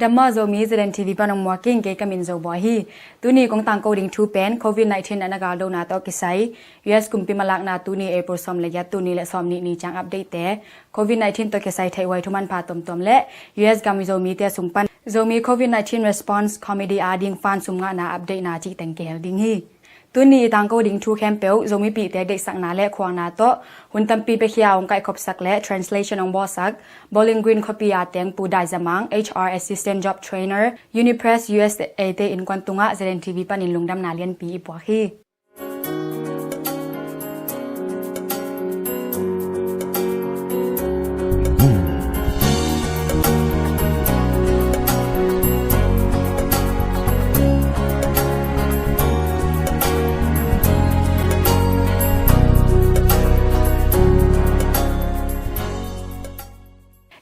ดัมมาโซมีเซเดนทีวีปานองมัวกิ้งเกกามินโซบอยฮีตุนีกงตังโคดิงทูเป็นโควิด-19 อันนากาโดนาตอกิไซ US กุมปิมาลักนาตุนีเอโปรซอมเลยะตุนีและซอมนีจังอัปเดตแต่โควิด-19 ตอกิไซไทไวทุมันพาตอมและ US กามิโซมีเตสุมปันโซมีโควิด-19 response committee อาดิงฟันสุมงานาอัปเดตนาจิตังเกลดิงฮีตุนีตังโคดิงทูแคมเปลโซมีปีแต่เด็กสักนาและควางนาโตหุนตัมปีเปเคียองไกคบสักและ translation องบอสักบอลลิงกรีนคอปีอาเตงปูไดซามัง HR assistant job trainer Unipress USA เตอินกวนตุงะเซเรนทีวีปานินลุงดำนาเลียนปีอีปัวฮี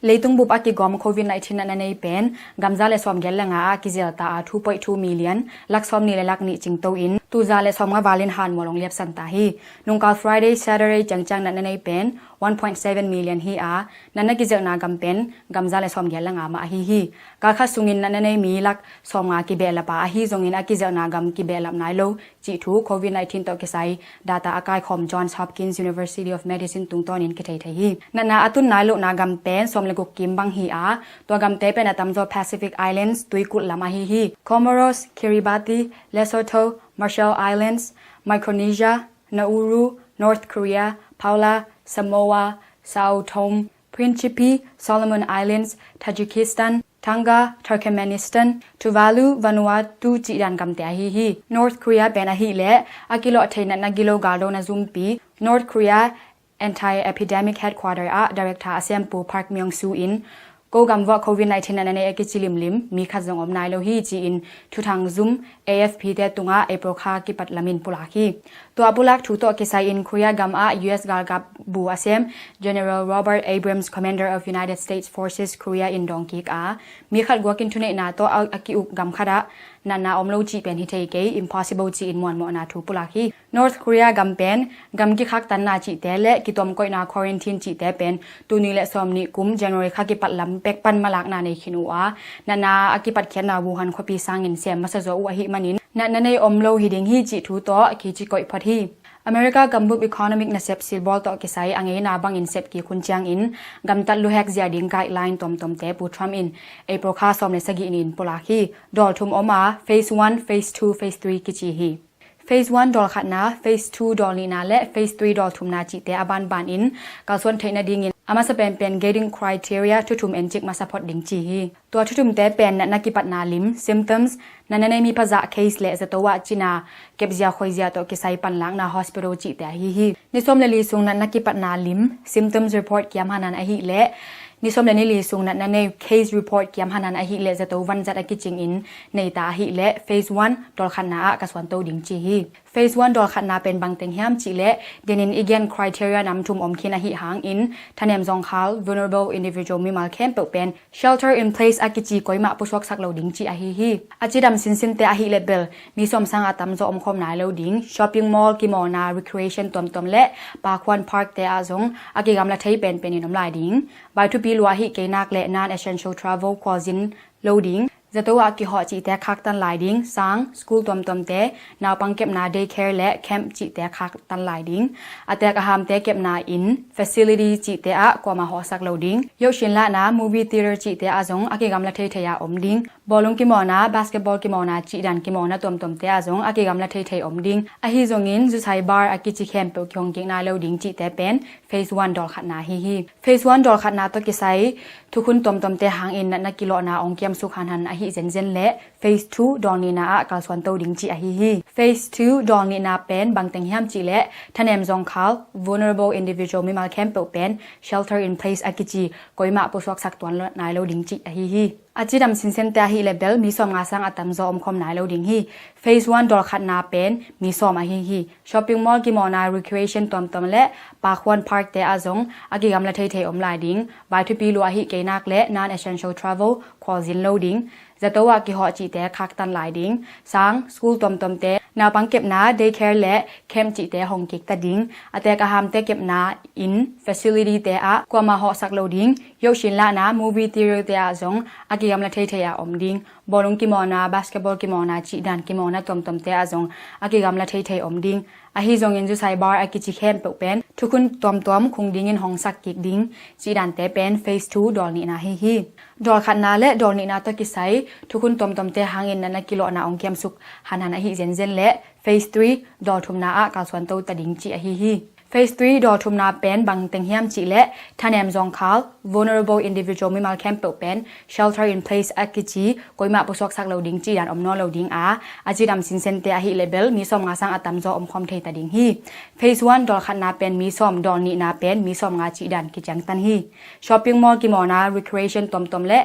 เลยตุงบุบอากิกอมโควิด-19 นันในเป็นกัมซาเลซอมเกลละงาอากิเซลตา 2.2 million ลักซอมนี่และลักนี่จิงโตอินตูซาเลซอมงาวาลินฮันมอลงเลียบสันตาฮีนุงกา Friday Saturday จังนันในเป็น 1.7 million ฮีอานันนกิเจนากัมเป็นกัมซาเลซอมเกลละงามาฮีกาคัสุงินนันในมีลักซอมงากิเบลปาฮีซงอินอากิเจนากัมกิเบลไนโลจิทูโควิด-19 ตอกิไซดาตาอากายคอม Johns Hopkins University of Medicine ตุงตอนินกิเทไทฮีนันนาอตุนไนโลนากัมเป็นซอมเลกุกิมบังฮีอาตัวกัมเตเป็นอัตมโซ Pacific Islands ตุยกุลามาฮี Comoros Kiribati Lesotho Marshall Islands Micronesia Nauru North Korea Palau Samoa Sao Tome Principe Solomon Islands Tajikistan Tonga Turkmenistan Tuvalu Vanuatu จีดันกัมเตฮี North Korea เป็นอะฮีและอากิโลเทนันนากิโลกาโดนาซุมปี North Korea Anti-Epidemic Headquarter อะ Director Asempu Park Myung-soo in โกกัมว่าโควิด-19 นันในเอกิจิลิมมีขัดจงอมนายโลฮีจีอินทุทางซุม AFP เตตุงะเอโปรคากิปัตลามินปุลาคีตัวปุลักถูตัวกิไซอินโคเรียกัมอะ US กาลกับบูอาเซม General Robert Abrams Commander of United States Forces Korea in Dongkik อะมีขัดกัวกินทุเนนาตัวอากิอุกกัมขะดะนันนาอมโลจีเป็นฮิเทเก impossible จีอินมวนมอนาทูปุลาคี North Korea กัมเป็นกัมกิคักตันนาจีเตและกิตอมก้อยนา quarantine จีเตเป็นตุนีและซอมนิกุม January คากิปัตลำเป็กปันมาลักนาในคินัวนานาอากิปัตเขียนนาวูฮันควปีสร้างเงินเสียมมาสะโจอุหิมันินนันในอมโลหิดิงฮีจิทูโตกิจิกอยพอทีอเมริกากัมบุบอีโคโนมิกนาเซปซิลบอลโตกิไซอังเอนาบังอินเซปกีคุณจางอินกัมตัดลูเฮกเซียดิงไกด์ไลน์ตอมเตปูทรัมอินเอโปรคาซอมในสกิอินปุลาคีดอลทุมอมา phase 1 phase 2 phase 3กิจิฮีPhase 1 ดอลขัดนา Phase 2 ดอลนีนาและ Phase 3 ดอลทุมนาจิเตอบันบานอินกาส่วนเทนดิงินอามาสเป็น gating criteria ทุมเอนจิกมาซัพพอร์ตดิงจีฮีตัวทุมเตเป็นนักกิปัตนาลิม symptoms นันในมีภาษา case และจะตัวจินาเก็บยาคอยยาตัวกิไซปันหลังนา hospital จิเตฮีในส่วนเลลีซุงนักกิปัตนาลิม symptoms report เกี่ยมหานันอหิและนิสมเลนิลีซุงนันใน case report เกี่ยมหานันอหิและจะตัววันจัดอกิจิงอินในตาอหิและ phase 1 ดอลขันนากระสวนโตดิงจีฮี phase 1 ดอลขันนาเป็นบางเต็งห้ามจิและเดนินอีเกน criteria นำทุมอมคินอหิหางอินทันเนมซองคาล vulnerable individual มีมาลแคมเปเป็น shelter in place อกิจิกอยมาปุชวกสักเหลาดิงจีอหิฮีอจิดำสินเตอหิเลเบลนิสมสังอาตำโจอมคมนายเหลาดิง shopping mall กิมอนา recreation ตอมและปาควัน park เตอาซงอกิกำละไทยเป็นนินำลายดิงบายทุปีลัวหิเกนักและ non essential travel ควอซินโลดิงจะตัวอากิหอจิแต่คักตันหลายดิ้งสังสกูลตอมเตนาวปังเก็บนาเดย์แคร์และแคมป์จิแต่คักตันหลายดิ้งอาแต่กะหามเตเก็บนาอิน facility จิแต่อะกว่ามาหอสักโลดิ้งยกชินละนา movie theater จิแต่อะจงอากิกำละเทยทยาอมดิ้งบอลลุงกิมอนา basketball กิมอนาจิดันกิมอนาตอมเตอะจงอากิกำละเทยอมดิ้งอะฮิจงอินจุไซบาร์อากิจิแคมป์คงกิงนาโลดิ้งจิแต่เป็น phase 1 ดอลขัดนาฮี phase 1 ดอลขัดนาตอกิไซทุกคนตอมเตหางอินนักกิโลนาองเกียมสุขันหันอะฮิเจนและ Phase 2 ดองนีนาอะกาลสวนโตดิงจิอะฮี Phase 2 ดองนีนาเป็นบางเต็งห้ามจิและทันเอมซองคาล vulnerable individual มีมาลแคมเปเป็น shelter in place อะกิจิกอยมาปุสวกสักตัวนนายโลดิงจิอะฮีอาจิดำสินเซนเตฮีเลเบลมีสอมงาสังอัตมโจอมคมนายโลดิงฮี Phase 1 ดอลขัดนาเป็นมีสอมอะฮี shopping mall กิมอนา recreation ตอมและปาควัน park เตอาซงอากิกำละเทอมลายดิงบายทุปีลัวหิเกนักและ non essential travel ควอซินโลดิงจะตัวกิหอจิแต่คักตันหลายดิ้งสังสกูลตอมเต นาปังเก็บนา daycare และเข้มจิเตหงกิกตะดิงอเตกะหามเตเก็บนา in facility เตอะกว่ามาหอสักโลดิงยกชินละนา movie theater เตอะจงอากิยามละเทเทยาอมดิงบอลงกิมอนา basketball กิมอนาจิดันกิมอนาตอมเตอะจงอากิยามละเทเทอมดิงอาฮิจงยินจูไซบาร์อากิจิเข้มเปเป็นทุกคนตอมคงดิงอินหงสักกิกดิงจิดันเตเป็น phase 2 ดอลนี่นาฮิดอลขันนาและดอลนี่นาตะกิไซทุกคนตอมเตหางอินนันกิโลนาองเกมสุกหันอาฮิเจนและ phase 3 ดอลทุมนาอากาสวนโตตะดิงจิอาฮิ phase 3 ดอลทุมนาเป็นบังเต็งเฮียมจิและทันแอมจงคาล vulnerable individual มิมัลเข้มเปเป็น shelter in place อากิจิกอยมาปุสกสักโลดิงจิดันอมนอโลดิงอาจิดัมสินเซนเตอาฮิเลเบลมีส่อมงาสังอัตมจออมคอมเทตะดิงฮี phase 1 ดอลขันนาเป็นมีส่อมดอลนี่นาเป็นมีส่อมงาจิดันกิจังตันฮี shopping mall กิมอนา recreation ตอมและ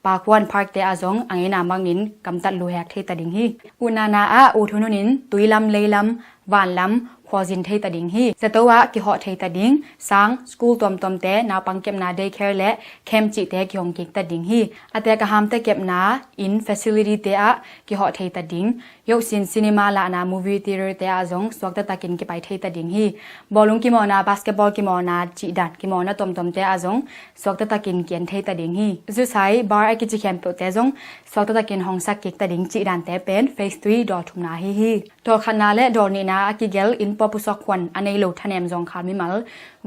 ปากวันพาร์คเตอาจงอังเอนามังนินกำตัดลูแฮกเทตะดิงฮีอุนานาอุทุนุนินตุยลำเลลำวานลำควอจินเทตะดิงฮีจะตัวกิหอเทตะดิงสังสกูลตอมเตนาปังเก็บนา daycare และเข้มจิเตกิฮงกิกตะดิงฮีอเตกะหามเตเก็บนา in facility เตอะกิหอเทตะดิงยกซินซินิมาละนา movie theater เตอาจงสวกตะกินกิไปเทตะดิงฮีบอลลุงกิมอนา basketball กิมอนาจิดันกิมอนาตอมเตอาจงสวกตะกินเกียนเทตะดิงฮีจุไซบาร์ไอกิจิเข้มเปเตจงสวกตะกินหงสักกิกตะดิงจิดันเตเป็น phase 3 ดอทุมนาฮีดอขันนาและดอนีนาอากิเกล in ปอปุสกวันอันในโลทันแอมจงคามิมัล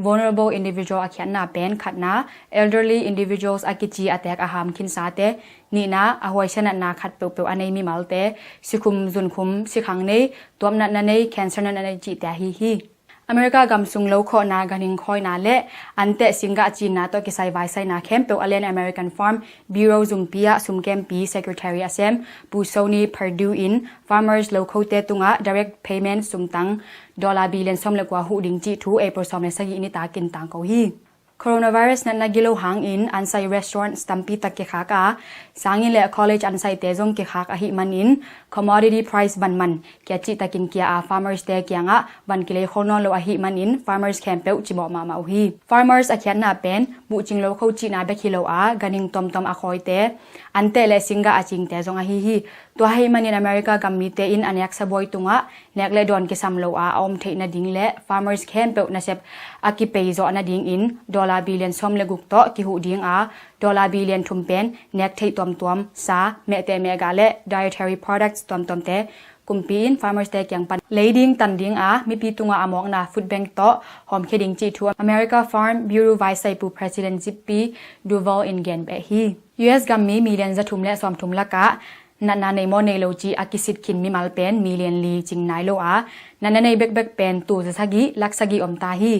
vulnerable individual อาคิยนนาเป็นขัดนา elderly individuals อากิจิอาแตกอาหามคินสาเตนี่นาอาหวยชนะนาขัดเปอันในมิมัลเตสิคุมจุนคุมสิขังในตัวมนันในแคนเซอร์นันในจิตฮีอเมริกากำสุงโลโคนากันิงคอยนาและอันเตสิงกาจีนาตัวกิไซไวไซนาเข้มเปอเลนอเมริกันฟาร์มบิโรซุมเปียซุมเกมปีเซคเรทารีอาเซมปูโซนีเพอร์ดูอินฟาร์เมอร์สโลโคเตตุงะ direct payment ซุมตังดอลลาร์บิลเลนซอมเลกว่าหูดิงจิทูเอโปรซอมเลสกินิตากินตังเกาฮีcoronavirus na nagilo hang in ansai restaurant stampi tak ke khaka sangin le college ansai tezong ke khak ahi manin commodity price banman kya chi takin kya a farmers te kyanga ban kile khono lo ahi manin farmers campeu chibo ma ma hi farmers akhian na pen bu chinglo kho chi na be khilo a ganing tom a khoi te ante le singa aching te zong ahi hi to hai manin america gammi te in anyak saboi tunga nekle don ke samlo a om theina ding le farmers campeu na sep akipe zo na ding in dollar billion som le guk to ki hu ding a dollar billion thum pen nek thei tom sa me te me ga le dietary products tom te kumpin farmers te kyang pan leading tanding a mi pi tunga amok na food bank to hom kheding chi thu America Farm Bureau Vice Pu President Zippy Duval in Gen be hi US gammi million za thum le som thum la ka nana nei mo nei lo chi akisit kin mi mal pen million li ching nai lo a nana nei bek pen tu za sagi lak sagi om ta hi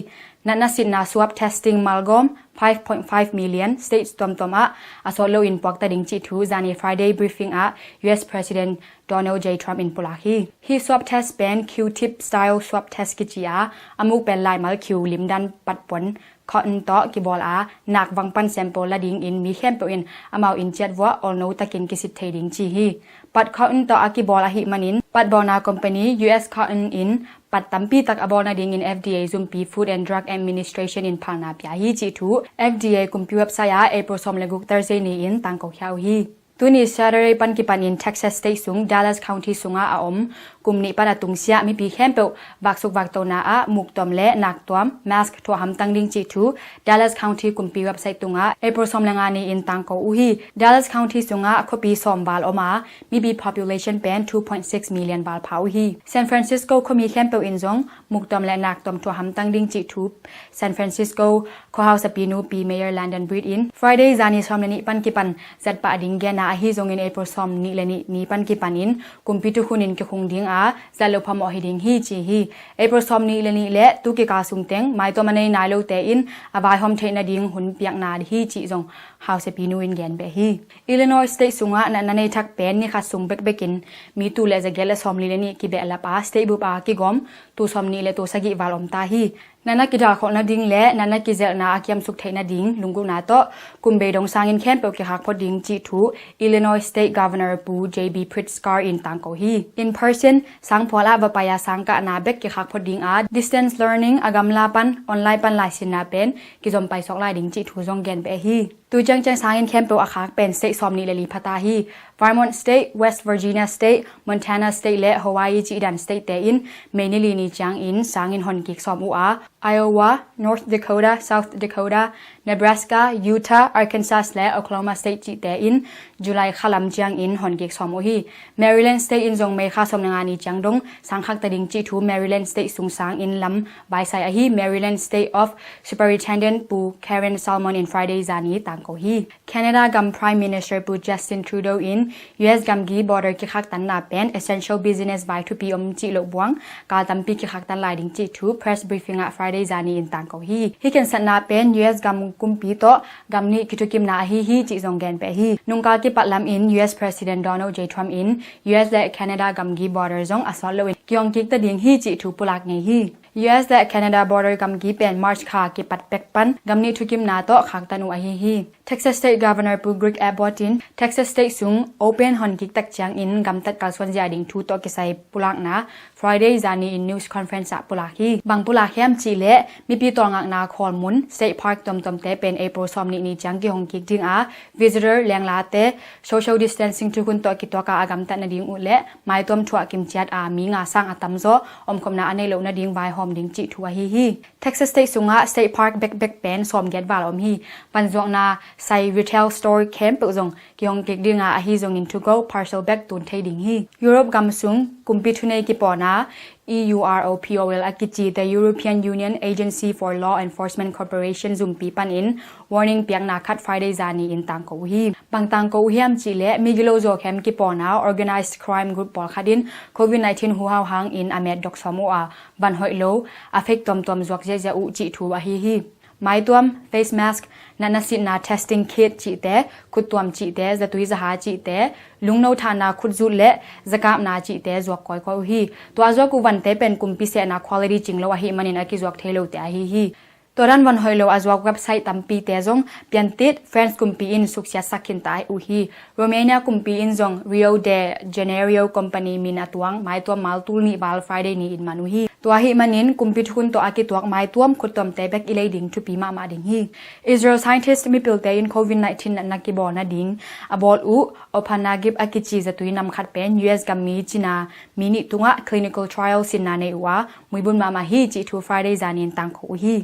nana sin na swab testing malgom 5.5 million states tomtoma asolo in pokta ding chi thu zani Friday briefing a US President Donald J Trump in Pulahi he swab test pen Q-tip style swab test ki chia amuk pen lai mal Q lim dan pat pon cotton to ki bol a nak wang pan sample la ding in mi khem pe in amau in chat wa all no takin ki sit thei ding chi hi pat cotton to a ki bol a hi manin pat bona company US cotton in pat tampi tak abona ding in FDA Zumpi Food and Drug Administration in Phana pya hi chi thu FDA kumpi website a April som le guk Thursday ni in tang ko khyau hi tuni Saturday pan ki pan in Texas State sung Dallas County sunga a om kumni para tungsia mi pi khempeu baksuk wak to na a muktom le nak tom mask tho ham tang ding chi thu Dallas County kumpi website tunga April som langa ni in tang ko uhi Dallas County sunga khopi som bal oma mi bi population pen 2.6 million bal phau hi San Francisco khomi khempeu in jong muktom le nak tom tho ham tang ding chi thu San Francisco kho house pinu pi mayor Landon Breed in Friday zani som ni pan ki pan zat pa ding ge na hi jong in April som ni le ni pan ki panin kumpi tu khunin ke khung ding a zalo phamo hiding hi chi hi April som ni le tu ki ka sung teng mai to manei nai lo te in abai hom theina ding hun piak na hi chi jong house pinu in gen be hi Illinois state sunga na nei thak pen ni kha sung bekin mi tu le jagela som li le ni ki be la pa state bu pa ki gom tu som ni le tu sagi walom ta hi nana ki da kho na ding le nana ki zel na akyam suk theina ding lungu na to kumbe dong sangin khem pe ki hak pho ding chi thu Illinois state governor Pu JB Pritzker in tangko hi in person sang phola ba paya sangka na bek ki hak pho ding a distance learning agamla pan online pan lai sin na pen ki jom pai sok lai ding chi thu jong gen be hi tu chang sangin khem pe akhak pen state som ni le li phata hi Vermont State West Virginia State Montana State และ Hawaii จีดัน State แต่อินเมนิลีนีจางอินสางอินฮอนกิกซอมอุอา Iowa North Dakota South Dakota Nebraska Utah Arkansas และ Oklahoma State จีแต่อินจุไลขลัมจางอินฮอนกิกซอมอุฮี Maryland State อินจงเมคาสมนางานีจางดงสังคักตะดิงจีทู Maryland State สุงสางอินลำบายไซอาฮี Maryland State of Superintendent ปู Karen Salmon in Friday จานีต่างโกฮี Canada กัม Prime Minister ปู Justin Trudeau in US กัมกี border กิคักตันนาเป็น essential business by ทุปีอมจีโลบวงกาตัมปีกิคักตันลายดิงจีทู press briefing อะ Friday จานีอินต่างโกฮีฮิเกนสันนาเป็น US กัมกุมปีโตกัมนี้กิทุกิมนาฮีจีจงแกนเปฮีนุงกากิปัดลำอิน US President Donald J Trump in US และ Canada กัมกี border จงอสอลเลวินกิยองกิกตะดิงฮีจีทูปุลักไงฮี US และ Canada border กัมกีเป็น March คากิปัดเป็กปันกัมนี้ทุกิมนาโตคักตันูฮี Texas State Governor ปู Greg Abbott in Texas State ซุง open ฮอนกิกตักจางอินกัมตัดกาลส่วนยาดิงทูโตกิไซปุลักนา Friday จานี in news conference อะปุลักฮีบางปุลักแฮมจีเลมีปีตองอักนาคอลมุน State Park ตอมเตเป็น April ซอมนี้จังกิฮองกิกดิงอา visitor แรงลาเต social distancing ทุกุนโตกิตัวกาอากำตัดนาดิงอุเลไม้ตอมทัวกิมจัดอามีงาสร้างอัตมโซอมคมนาอันในโลนาดิงไวหอมดิงจิทัวฮี Texas State ซุงะ State Park เบกเป็นซอมเกตวาลอมฮีปันจวงนาไซ retail store camp ปึกจงกิฮองกิกดิงอาฮีจง in to go partial back ตุนเทดิงฮี Europe กัมซุงกุมปิทุเนกิปอนาEUROPOL อากิจี The European Union Agency for Law Enforcement Cooperation ซุมปีปันอิน warning เปียงนาคัด Friday จานีอินตังโกฮีบางตังโกฮีมจีเลมิกิโลโจแคมกิปอนา organized crime group ปอลคาดิน Covid-19 หูฮาวฮังอินอเมดดอกซอมูอาบันหอยโล affect ตอมจวกเจเจอุจิทูวะฮีไม้ตัวม face mask นันสินา testing kit จีเตคุดตัวมจีเตจะตุยจะหาจีเตลุงโนทานาคุดจุดเละจะกาบนาจีเตจวกก้อยฮีตัวจวกวันเตเป็นกุมพิเศษนา quality จริงแล้วฮีมันอินอากิจวกเทโลเตฮีตัวด้านวันหอยโลอาจวกเว็บไซต์ตัมปีเตจงเปลี่ยนติด Friends กุมปีอินสุขเสียสักขินตายฮีโรมาเนียกุมปีอินจง Rio de Janeiro company มินาตวงไม้ตัวมัลตุลนีบาล Friday นี้อินมานุฮีตัวหิมันินกุมพิทุนตัวอากิตัวไม้ตัวมขุดตัวเตเบกอิเลดิงทุปีมาดิงฮี Israel scientist มีพิลเตอิน Covid-19 นักกิบอนาดิงอบอลอุอพานากิบอากิจีจะตุยนำขัดเป็น US กัมมีจินามินิตุงะ clinical trial สินาในอัวมุยบุญมาฮีจิทู Friday จานินตังโคฮี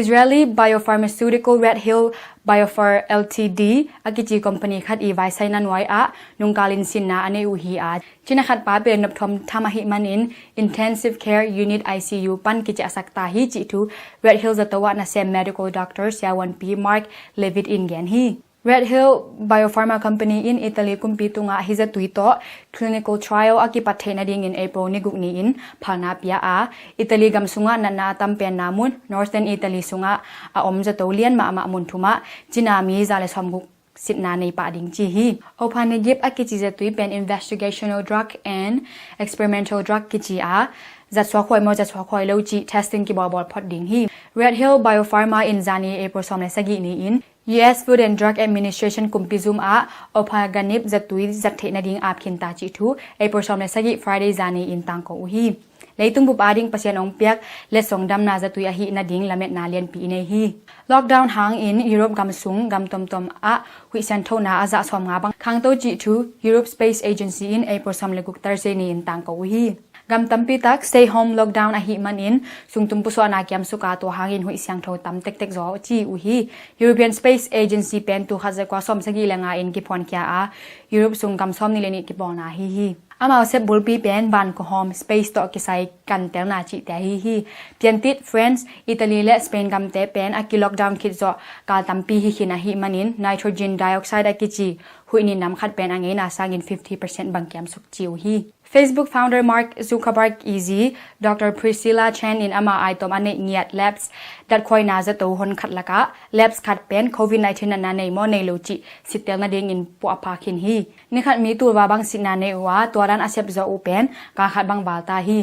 Israeli biopharmaceutical Red Hill Biopharm Ltd อากิจีคอมพานีขัดอีไวไซนันไว้อะนุงกาลินสินนาอันเออุฮีอาจินาขัดป้าเป็นนับทอมทามาหิมันิน Intensive Care Unit ICU ปันกิจสักตาฮีจิทู Red Hill จะตัวนาเซม Medical Doctor เซียวันปี Mark Levitt อินแกนฮีRed Hill Biopharma Company in Italy kumpitunga hiza tuito clinical trial akipathena ding in April ni gukni in phana pia a Italy gamsunga nanna tampen namun Northern Italy sunga a omja tolian ma mun thuma jinami zale somgu sitna nei pa ding chi hi ophane gip akichi za tui pen investigational drug and experimental drug kichi a zatwa khoi mo zatwa khoi lo chi testing ki bol phot ding hi Red Hill Biopharma in Zani April somle sagi ni in US Food and Drug Administration kumpizum a ophaganip zatui zathe na ding ap khin ta chi thu April somle sagi Friday Zani in tangko hi leitung bu pading pasien ong piak le songdam na zatui a hi na ding lamet na lian pi nei hi lockdown hang in Europe gam sung gam tom a hui san tho na aza som nga bang khang to chi thu Europe Space Agency in April somle guk Thursday ni in tangko hi gam tampi tak stay home lockdown a hi manin sungtum puso na kyam suka to hangin hui siang tho tam tek zo chi u hi European Space Agency pen tu khaza kwa som sagi lenga in ki phon kya a Europe sung gam som ni leni ki bona hi ama se bulpi pen ban ko home space to ki sai kan tel na chi te hi piantit France Italy le Spain gam te pen a ki lockdown kit zo ka tampi hi khina hi manin nitrogen dioxide a ki chi hui ni nam khat pen ange na sangin 50% bang kyam suk chiu hi Facebook founder Mark Zuckerberg easy Dr. Priscilla Chen in ama aitom ane ngiat labs dat khoi na za to hon khat laka labs khat pen Covid-19 na nei mo nei lo chi sitel na ding in pu apa khin hi ni khat mi tur wa bang sina nei wa toran asep zo open ka khat bang balta hi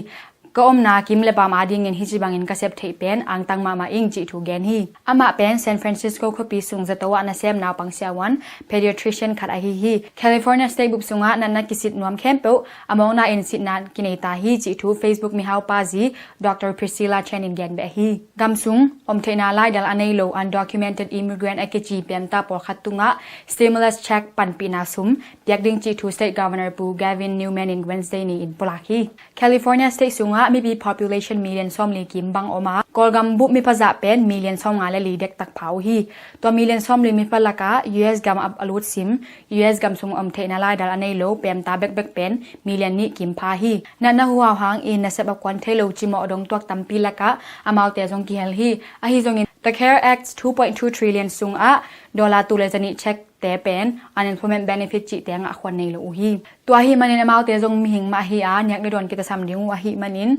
ก็อมนากิมเลปามาดิงเงินฮิจิบังอินกาเซปเทเป็นอังตังมาอิงจิทูเกนฮีอามาเป็นซานฟรานซิสโกคปีซุงจะตัวนาเซมนาวปังเซียวันเพดิอาทริเชียนขัดฮีแคลิฟอร์เนียสเตทบุบซุงะนันนักกิสิตนวมเข้มเปออามองนาอินสิตนันกินเอตาฮีจิทูเฟซบุ๊กมิฮาวปาซีดรพริซิลาเชนินเกนเบฮีกัมซุงอมเทนาไลดัลอันเอโลอันด็อกิเมนต์อิมิเกรนต์เอเกจีเปียนตาปอขัดตุงะสติมูลัสเช็คปันปีนาซุมเปียกดิงจิทูสเตทกัฟเวอร์เนอร์ปูกาวินนิวแมนอินเวนสเดย์นีอินปลาฮีแคลิฟอร์เนียสเตทซุงะมีปี population million ซอมลีกิมบังออกมากอลกัมบุมีภาษาเป็น million ซอมงาเลลีเด็กตักเผาฮีตัว million ซอมลีมีปลากา US กัมอับอลูดซิม US กัมซุงอมเทนาไลดัลอันเอโลเปียมตาเบกเป็น million นี่กิมพาฮีนันนะหัวหางอินนะเซบักวันเทโลจิมอดงตัวตัมปีละกะอามาวเตซงกิเฮลฮีอะฮีซงอิน The CARE Act 2.2 trillion ซุงอะดอลลาร์ตุเลจนิเช็คแต่เป็น unemployment benefit จิแต่งะควันในโลฮีตัวฮีมันในอามาวเตซงมีหิงมาฮีอาเนียกในดอนกิตซัมดิงวะฮีมันอิน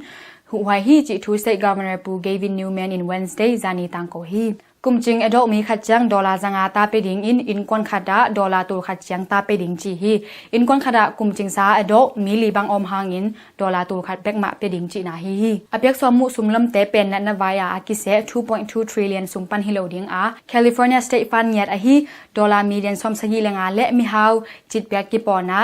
Huai hi chi thu state governor pu Gavin Newman in Wednesday zani tangko hi kumching adult mi khatchang dollar zanga ta pe ding in kon khada dollar tur khatchang ta pe ding chi hi in kon khada kumching sa adult mi li bang om hangin dollar tur khat bek ma pe ding chi na hi apyak somu sumlam te pen na vaya akise 2.2 trillion sumpan hiloding a California state fund yat a hi dollar million som sahi lenga le mi haw chit pyak ki pona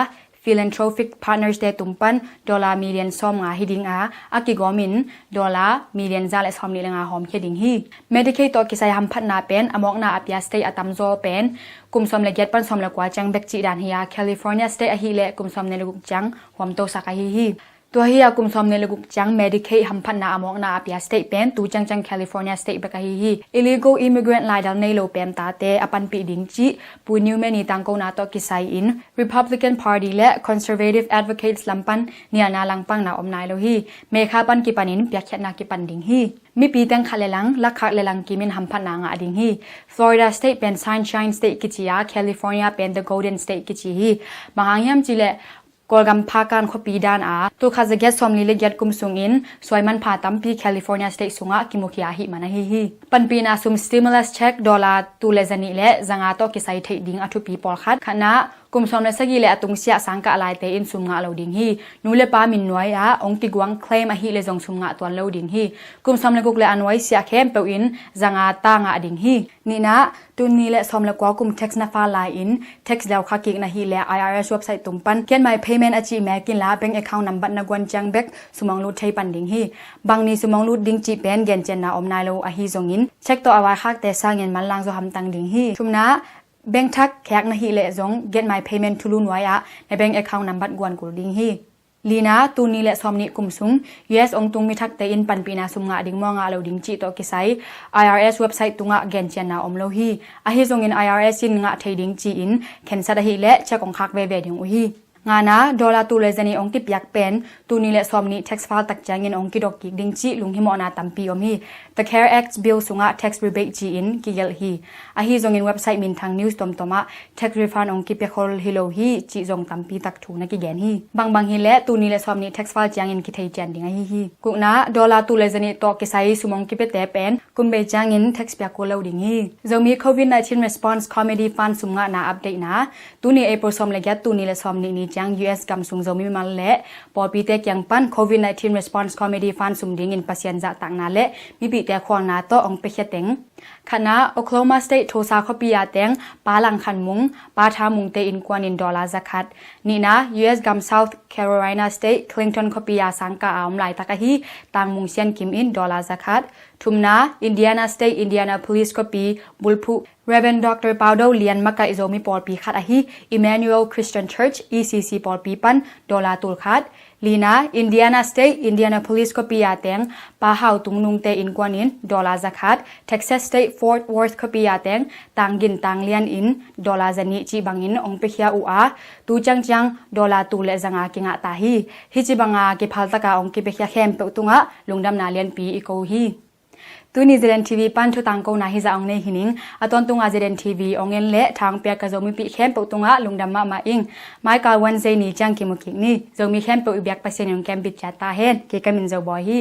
philanthropic partners de tumpan dollar million som nga hiding a akigomin dollar million za le som ni lenga hom kheding hi medicaid to kisai ham phat na pen amok na apia state atam zo pen kum som le get pan som le kwa chang bek chi dan hiya California state a hi le kum som ne lu chang hom to sa ka hiตัวเฮียกุมซอมเนลกุกจัง Medicaid หัมพันนาอมองนาอาพิยา State เป็นตูจัง California State เบกะฮี Illegal Immigrant ลายดัลในโลเปมตาเตอปันปีดิงจิปูนิวเมนีตังโกนาตอกิไซอิน Republican Party และ Conservative Advocates ลำปันเนียนาลังปังนาอมนายโลฮีเมคาปันกิปันินเปียกแคนากิปันดิงฮีมีปีตังคาเลลังลักคักเลลังกิมินหัมพันนางาดิงฮี Florida State เป็น Sunshine State กิจิยา California เป็น The Golden State กิจิฮีมหาเฮียมจิเลกอลกัมพาการขปีดานอาตุคาจะเกตซอมลีเลเกตกุมซุงอินสวยมันพาตัมปีแคลิฟอร์เนียสเตทซุงะกิมุคิอาหิมานะฮีปันปีนาซุมสติมูลัสเช็คดอลลาร์ตูเลซานิเลจังอาโตกิไซเทดิงอทุปีปอลคัดขณะกุมซอมเลสกีเลอตุงเสียสังกะลายเตอินซุมงะโลดิงฮีนูเลปามินนวยอาองติกวังเคลมอหิเลจงซุมงะตัวโลดิงฮีกุมซอมเลกุกเลอันไว้เสียเข้มเปอินจังอาตางะดิงฮีนี่นะตุนนี้เลซอมเลกว่ากุมเท็กซ์นาฟาไลอินเท็กซ์แล้วคักกิกนะฮีเล IRS เว็บไซต์ตุมปันเขียน my payment อจิแมกินลาแบงก์ account number นกวนจังเบกสมองลูดไทปันดิงฮีบางนี้สมองลูดดิงจิเป็นเกนเจนนาอมนายโลอหิจงอินเช็คตัวอวาคักแต่สร้างเงินมันลางโซฮัมตังดิงฮีชุมนะแบงค์ทักแขกนะฮีเลจง get my payment ทุลุนไว้อะในแบงก์ account number กวนกูดิงฮีลีนาตูนีและซอมนิกุมซุง US องตุงมิทักเตอินปันปีนาซุมงะดิงมองะเราดิงจิโตกิไซ IRS เว็บไซต์ตุงะเกนเจนนาอมโลฮีอะฮิจงอิน IRS สินงะเทดิงจีอินเข็นซะดะฮีและเชกองคักเวเวดิงอุฮีงานะดอลลาร์ตูเลซานีองติปยักเป็นตูนีและซอมนิ tax file ตักจังเงินองกิดอกกิดิงจิลุงฮิมอนาตัมปีอมฮี The CARE Act bill ซุงะ tax rebate จีอินกิเยลฮีอะฮิจงอินเว็บไซต์มินทาง news ตมตมะ tax refund องกิเปคอลฮิโลฮีจิจงตัมปีตักถูนะกิแกนฮีบางฮีและตูนีและซอมนิ tax file จังเงินกิเทจันดิงฮีกุนะดอลลาร์ตูเลซานีตอกิไซซุมองกิเปเตเป็นกุนเบจังเงิน tax เปียโคโลดิงฮี Zomi Covid-19 response committee fund ซุงะนาอัปเดตนะตูนีเอโปรซอมเลกะตูนีและซอมนินี่จัง US กัมซุงZomi mal le por pi te kyang pan Covid-19 response committee fan sum ding in pasien za tak na le mi pi te khwang na to ong pe kheteng khana Oklahoma State thosa khopia teng palang khan mung pa tha mung te in kwan in dollar zakat ni na US gam South Carolina State Clinton khopia sangka aum lai takahi tang mung sian kim in dollar zakat thumna Indiana State Indiana Police Kopi bulphu Reverend Dr. Paudo Lian Maka Zomi por pi khat ahi Emmanuel Christian Church ECC por pi pan dollar tul khat Lina Indiana State Indiana Police Kopi ateng pa hau tungnung te in kwanin dollar zakat Texas State Fort Worth Kopi ateng tangin tanglian in dollar zani chi bangin ong pe khia u a tu chang dollar tu le zanga kinga ta hi hi chi banga ke phalta ka ong ki pe khia khem pe tunga lungdam na lian pi iko hi tu New Zealand TV pan thu tang ko na hi za ong nei hining aton tunga Zealand TV ongen le thang pya ka zomi pi khem pe tunga lungdam ma ing mai ka Wednesday ni chang ki mukik ni zomi khem pe ibyak pasen yong kem bit cha ta hen ke kamin zo boy hi